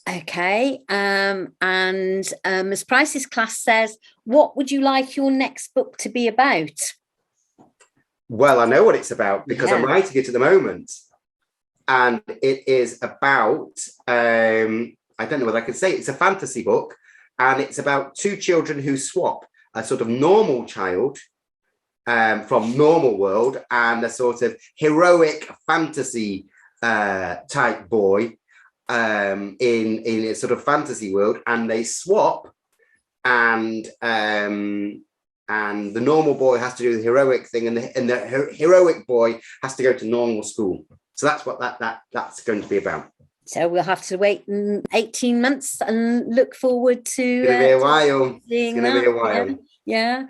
Okay. And Ms. Price's class says, what would you like your next book to be about? Well, I know what it's about because I'm writing it at the moment. And it is about, I don't know what I can say. It's a fantasy book. And it's about two children who swap a sort of normal child from normal world and a sort of heroic fantasy type boy in a sort of fantasy world, and they swap, and the normal boy has to do the heroic thing, and the heroic boy has to go to normal school. So that's what that's going to be about. So we'll have to wait 18 months and look forward to. It's going to be a while. It's going to be a while. Yeah.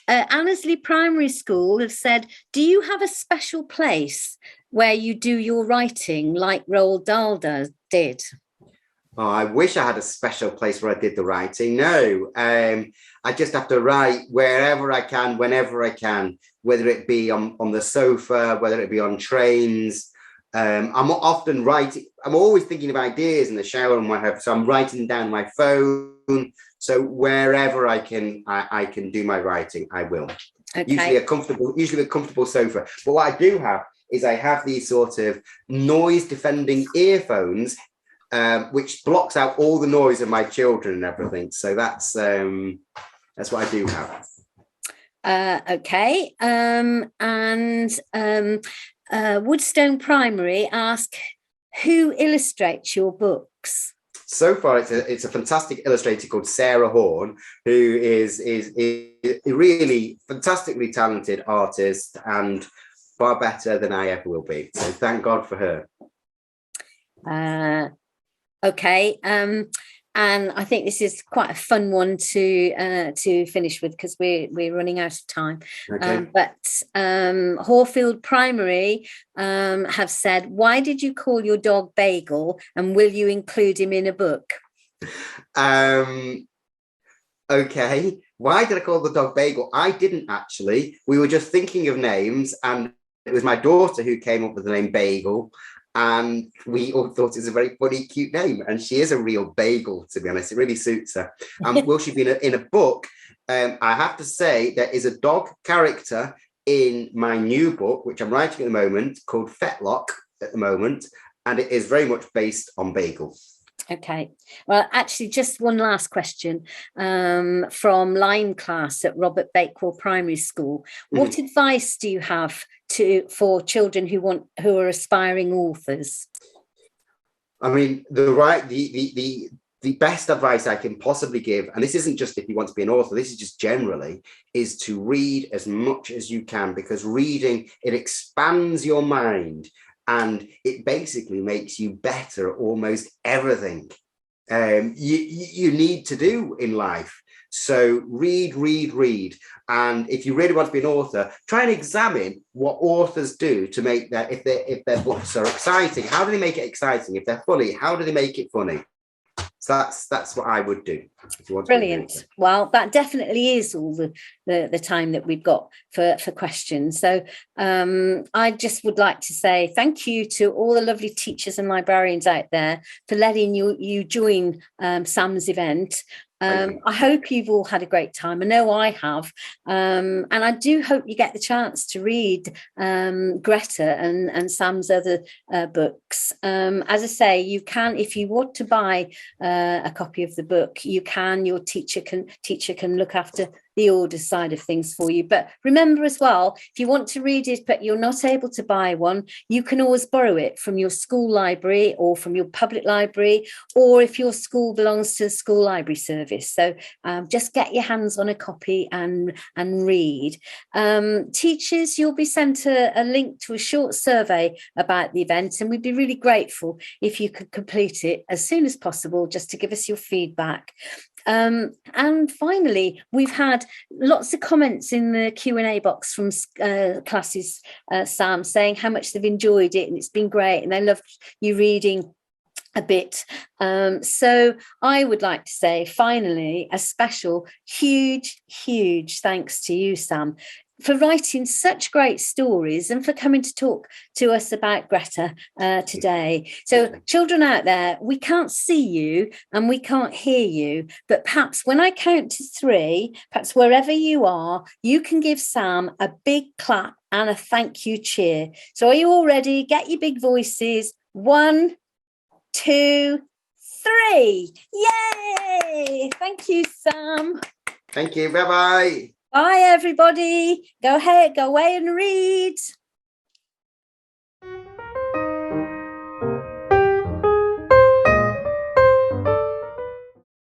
Annesley Primary School have said, do you have a special place where you do your writing like Roald Dahl did? Oh, I wish I had a special place where I did the writing. No, I just have to write wherever I can, whenever I can, whether it be on the sofa, whether it be on trains. I'm often writing. I'm always thinking of ideas in the shower and whatever. So I'm writing down my phone. So wherever I can do my writing, I will. Okay. Usually a comfortable sofa. But what I do have is I have these sort of noise defending earphones, which blocks out all the noise of my children and everything. So that's what I do have. Okay. Woodstone Primary ask, who illustrates your books? So far, it's a fantastic illustrator called Sarah Horn, who is a really fantastically talented artist and far better than I ever will be. So thank God for her. Okay. And I think this is quite a fun one to finish with because we're running out of time. Okay. But Horfield Primary have said, why did you call your dog Bagel, and will you include him in a book? Okay. Why did I call the dog Bagel? I didn't actually. We were just thinking of names, and it was my daughter who came up with the name Bagel. And we all thought it was a very funny, cute name. And she is a real bagel, to be honest. It really suits her. Will she be in a book? I have to say there is a dog character in my new book, which I'm writing at the moment, called Fetlock at the moment. And it is very much based on Bagel. Okay. Well, actually, just one last question from line class at Robert Bakewell Primary School. What advice do you have for children who are aspiring authors? I mean, the best advice I can possibly give, and this isn't just if you want to be an author, this is just generally, is to read as much as you can, because reading, it expands your mind. And it basically makes you better at almost everything you need to do in life. So read. And if you really want to be an author, try and examine what authors do to make that, if their books are exciting, how do they make it exciting? If they're funny, how do they make it funny? So that's what I would do. If you want to. Brilliant. Well, that definitely is all the time that we've got for questions. So I just would like to say thank you to all the lovely teachers and librarians out there for letting you join Sam's event. I hope you've all had a great time. I know I have. And I do hope you get the chance to read Greta and Sam's other books. As I say, you can, if you want to buy a copy of the book, you can. Your teacher can look after the order side of things for you. But remember as well, if you want to read it, but you're not able to buy one, you can always borrow it from your school library or from your public library, or if your school belongs to the school library service. So just get your hands on a copy and read. Teachers, you'll be sent a link to a short survey about the event, and we'd be really grateful if you could complete it as soon as possible, just to give us your feedback. And finally, we've had lots of comments in the Q&A box from classes, Sam, saying how much they've enjoyed it and it's been great and they loved you reading a bit. So I would like to say, finally, a special, huge thanks to you, Sam, for writing such great stories and for coming to talk to us about Greta today. So children out there, we can't see you and we can't hear you, but perhaps when I count to 3, perhaps wherever you are, you can give Sam a big clap and a thank you cheer. So are you all ready? Get your big voices. 1, 2, 3. Yay! Thank you, Sam. Thank you. Bye-bye. Bye, everybody. Go ahead, go away and read.